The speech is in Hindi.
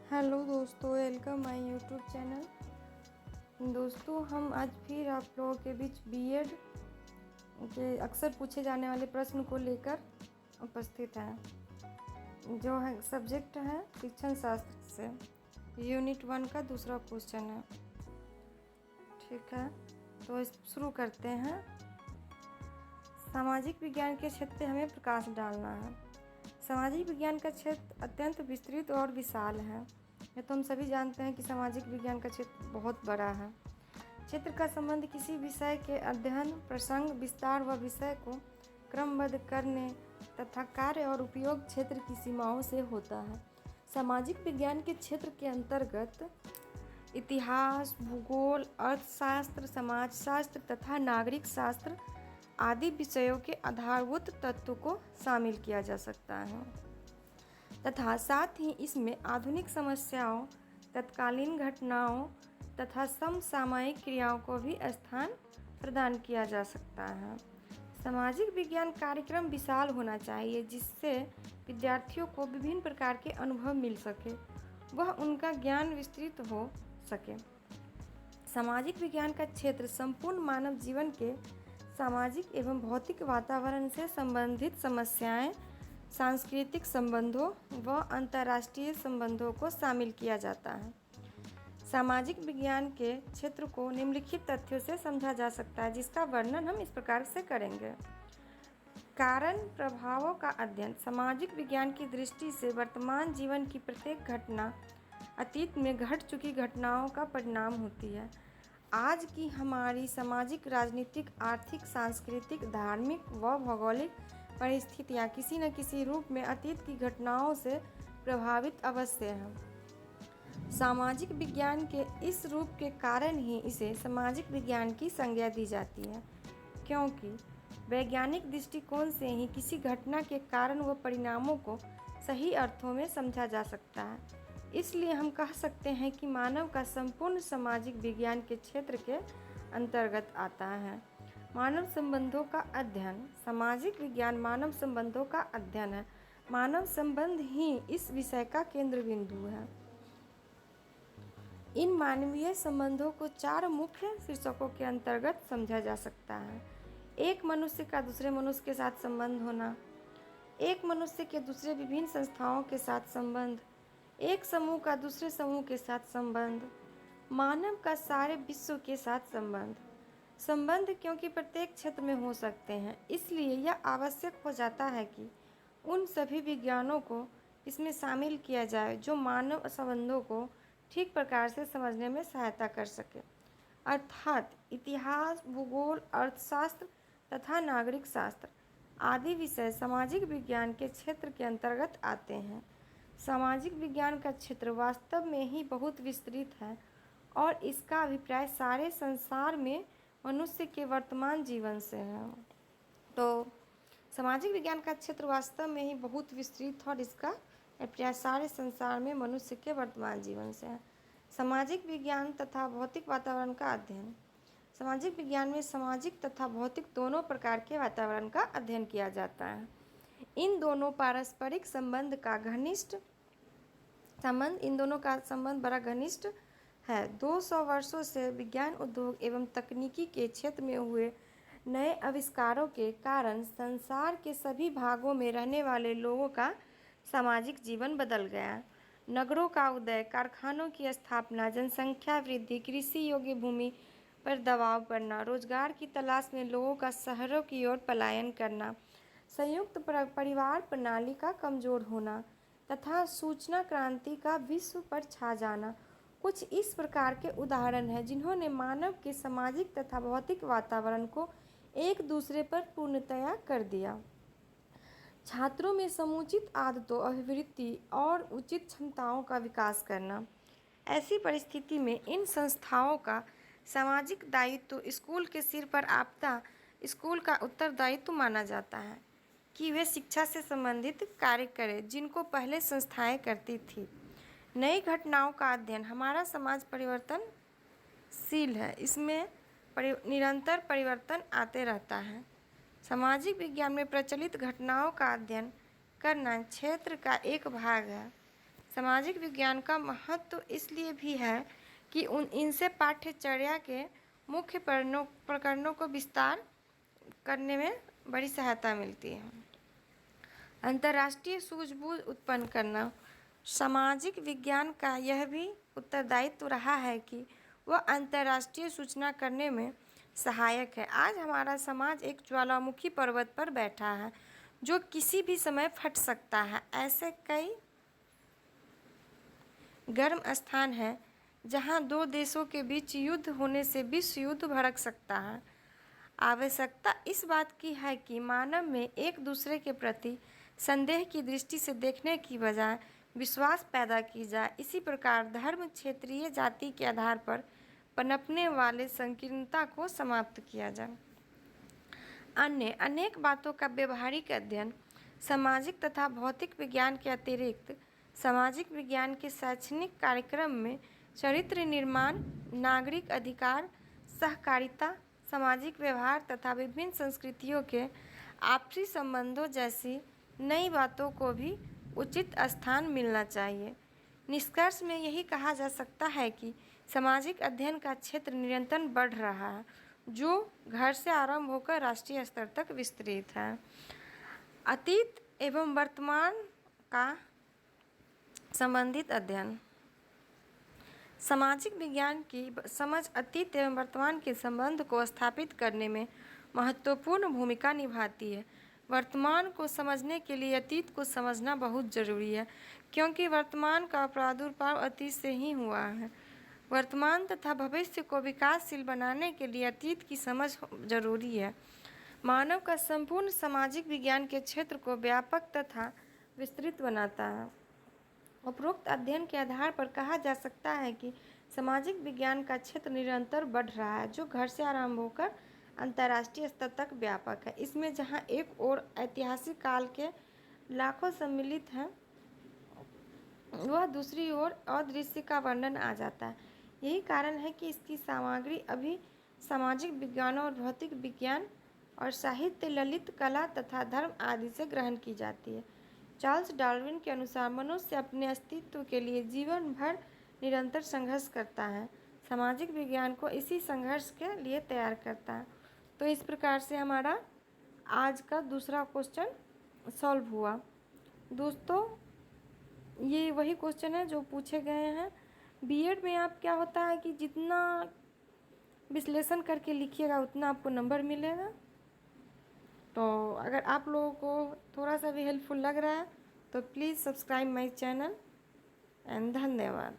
हेलो दोस्तों, वेलकम माय यूट्यूब चैनल। दोस्तों, हम आज फिर आप लोगों के बीच बीएड के अक्सर पूछे जाने वाले प्रश्न को लेकर उपस्थित हैं, जो है सब्जेक्ट है शिक्षण शास्त्र से यूनिट 1 का दूसरा क्वेश्चन है। ठीक है, तो शुरू करते हैं। सामाजिक विज्ञान के क्षेत्र में हमें प्रकाश डालना है। सामाजिक विज्ञान का क्षेत्र अत्यंत विस्तृत और विशाल है। ये तो हम सभी जानते हैं कि सामाजिक विज्ञान का क्षेत्र बहुत बड़ा है। क्षेत्र का संबंध किसी विषय के अध्ययन, प्रसंग, विस्तार व विषय को क्रमबद्ध करने तथा कार्य और उपयोग क्षेत्र की सीमाओं से होता है। सामाजिक विज्ञान के क्षेत्र के अंतर्गत इतिहास, भूगोल, अर्थशास्त्र, समाजशास्त्र तथा नागरिक शास्त्र आदि विषयों के आधारभूत तत्वों को शामिल किया जा सकता है तथा साथ ही इसमें आधुनिक समस्याओं, तत्कालीन घटनाओं तथा समसामयिक क्रियाओं को भी स्थान प्रदान किया जा सकता है। सामाजिक विज्ञान कार्यक्रम विशाल होना चाहिए, जिससे विद्यार्थियों को विभिन्न प्रकार के अनुभव मिल सके, वह उनका ज्ञान विस्तृत हो सके। सामाजिक विज्ञान का क्षेत्र संपूर्ण मानव जीवन के सामाजिक एवं भौतिक वातावरण से संबंधित समस्याएं, सांस्कृतिक संबंधों व अंतर्राष्ट्रीय संबंधों को शामिल किया जाता है। सामाजिक विज्ञान के क्षेत्र को निम्नलिखित तथ्यों से समझा जा सकता है, जिसका वर्णन हम इस प्रकार से करेंगे। कारण प्रभावों का अध्ययन। सामाजिक विज्ञान की दृष्टि से वर्तमान जीवन की प्रत्येक घटना अतीत में घट चुकी घटनाओं का परिणाम होती है। आज की हमारी सामाजिक, राजनीतिक, आर्थिक, सांस्कृतिक, धार्मिक व भौगोलिक परिस्थितियाँ किसी न किसी रूप में अतीत की घटनाओं से प्रभावित अवश्य हैं। सामाजिक विज्ञान के इस रूप के कारण ही इसे सामाजिक विज्ञान की संज्ञा दी जाती है, क्योंकि वैज्ञानिक दृष्टिकोण से ही किसी घटना के कारण व परिणामों को सही अर्थों में समझा जा सकता है। इसलिए हम कह सकते हैं कि मानव का संपूर्ण सामाजिक विज्ञान के क्षेत्र के अंतर्गत आता है। मानव संबंधों का अध्ययन। सामाजिक विज्ञान मानव संबंधों का अध्ययन है। मानव संबंध ही इस विषय का केंद्र बिंदु है। इन मानवीय संबंधों को 4 मुख्य शीर्षकों के अंतर्गत समझा जा सकता है। एक मनुष्य का दूसरे मनुष्य के साथ संबंध होना, एक मनुष्य के दूसरे विभिन्न संस्थाओं के साथ संबंध, एक समूह का दूसरे समूह के साथ संबंध, मानव का सारे विश्व के साथ संबंध। संबंध क्योंकि प्रत्येक क्षेत्र में हो सकते हैं, इसलिए यह आवश्यक हो जाता है कि उन सभी विज्ञानों को इसमें शामिल किया जाए जो मानव संबंधों को ठीक प्रकार से समझने में सहायता कर सके। अर्थात इतिहास, भूगोल, अर्थशास्त्र तथा नागरिक शास्त्र आदि विषय सामाजिक विज्ञान के क्षेत्र के अंतर्गत आते हैं। सामाजिक विज्ञान का क्षेत्र वास्तव में ही बहुत विस्तृत है और इसका अभिप्राय सारे संसार में मनुष्य के वर्तमान जीवन से है। तो सामाजिक विज्ञान का क्षेत्र वास्तव में ही बहुत विस्तृत है और इसका अभिप्राय सारे संसार में मनुष्य के वर्तमान जीवन से है। सामाजिक विज्ञान तथा भौतिक वातावरण का अध्ययन। सामाजिक विज्ञान में सामाजिक तथा भौतिक दोनों प्रकार के वातावरण का अध्ययन किया जाता है। इन दोनों का संबंध बड़ा घनिष्ठ है। 200 वर्षों से विज्ञान, उद्योग एवं तकनीकी के क्षेत्र में हुए नए आविष्कारों के कारण संसार के सभी भागों में रहने वाले लोगों का सामाजिक जीवन बदल गया। नगरों का उदय, कारखानों की स्थापना, जनसंख्या वृद्धि, कृषि योग्य भूमि पर दबाव पड़ना, रोजगार की तलाश में लोगों का शहरों की ओर पलायन करना, संयुक्त परिवार प्रणाली का कमजोर होना तथा सूचना क्रांति का विश्व पर छा जाना कुछ इस प्रकार के उदाहरण हैं जिन्होंने मानव के सामाजिक तथा भौतिक वातावरण को एक दूसरे पर पूर्णतया कर दिया। छात्रों में समुचित आदतों, अभिवृत्ति और उचित क्षमताओं का विकास करना। ऐसी परिस्थिति में इन संस्थाओं का सामाजिक दायित्व स्कूल के सिर पर आपदा स्कूल का उत्तरदायित्व माना जाता है कि वे शिक्षा से संबंधित कार्य करें जिनको पहले संस्थाएं करती थी। नई घटनाओं का अध्ययन। हमारा समाज परिवर्तनशील है, इसमें निरंतर परिवर्तन आते रहता है। सामाजिक विज्ञान में प्रचलित घटनाओं का अध्ययन करना क्षेत्र का एक भाग है। सामाजिक विज्ञान का महत्व इसलिए भी है कि इनसे पाठ्यचर्या के मुख्य प्रकरणों को विस्तार करने में बड़ी सहायता मिलती है। अंतर्राष्ट्रीय सूझबूझ उत्पन्न करना। सामाजिक विज्ञान का यह भी उत्तरदायित्व रहा है कि वह अंतर्राष्ट्रीय सूचना करने में सहायक है। आज हमारा समाज एक ज्वालामुखी पर्वत पर बैठा है जो किसी भी समय फट सकता है। ऐसे कई गर्म स्थान हैं जहां दो देशों के बीच युद्ध होने से विश्व युद्ध भड़क सकता है। आवश्यकता इस बात की है कि मानव में एक दूसरे के प्रति संदेह की दृष्टि से देखने की बजाय विश्वास पैदा की जाए। इसी प्रकार धर्म, क्षेत्रीय, जाति के आधार पर पनपने वाले संकीर्णता को समाप्त किया जाए। अन्य अनेक बातों का व्यवहारिक अध्ययन। सामाजिक तथा भौतिक विज्ञान के अतिरिक्त सामाजिक विज्ञान के शैक्षणिक कार्यक्रम में चरित्र निर्माण, नागरिक अधिकार, सहकारिता, सामाजिक व्यवहार तथा विभिन्न संस्कृतियों के आपसी संबंधों जैसी नई बातों को भी उचित स्थान मिलना चाहिए। निष्कर्ष में यही कहा जा सकता है कि सामाजिक अध्ययन का क्षेत्र निरंतर बढ़ रहा है, जो घर से आरंभ होकर राष्ट्रीय स्तर तक विस्तृत है। अतीत एवं वर्तमान का संबंधित अध्ययन। सामाजिक विज्ञान की समझ अतीत एवं वर्तमान के संबंध को स्थापित करने में महत्वपूर्ण भूमिका निभाती है। वर्तमान को समझने के लिए अतीत को समझना बहुत जरूरी है, क्योंकि वर्तमान का प्रादुर्भाव अतीत से ही हुआ है। वर्तमान तथा भविष्य को विकासशील बनाने के लिए अतीत की समझ जरूरी है। मानव का संपूर्ण सामाजिक विज्ञान के क्षेत्र को व्यापक तथा विस्तृत बनाता है। उपरोक्त अध्ययन के आधार पर कहा जा सकता है कि सामाजिक विज्ञान का क्षेत्र निरंतर बढ़ रहा है, जो घर से आरंभ होकर अंतर्राष्ट्रीय स्तर तक व्यापक है। इसमें जहां एक ओर ऐतिहासिक काल के लाखों सम्मिलित हैं, वह दूसरी ओर अदृश्य का वर्णन आ जाता है। यही कारण है कि इसकी सामग्री अभी सामाजिक विज्ञानों और भौतिक विज्ञान और साहित्य, ललित कला तथा धर्म आदि से ग्रहण की जाती है। चार्ल्स डार्विन के अनुसार मनुष्य अपने अस्तित्व के लिए जीवन भर निरंतर संघर्ष करता है। सामाजिक विज्ञान को इसी संघर्ष के लिए तैयार करता है। तो इस प्रकार से हमारा आज का दूसरा क्वेश्चन सॉल्व हुआ। दोस्तों, ये वही क्वेश्चन है जो पूछे गए हैं। बीएड में आप क्या होता है कि जितना विश्लेषण करके लिखिएगा उतना आपको नंबर मिलेगा। तो अगर आप लोगों को थोड़ा सा भी हेल्पफुल लग रहा है तो please subscribe my channel and धन्यवाद।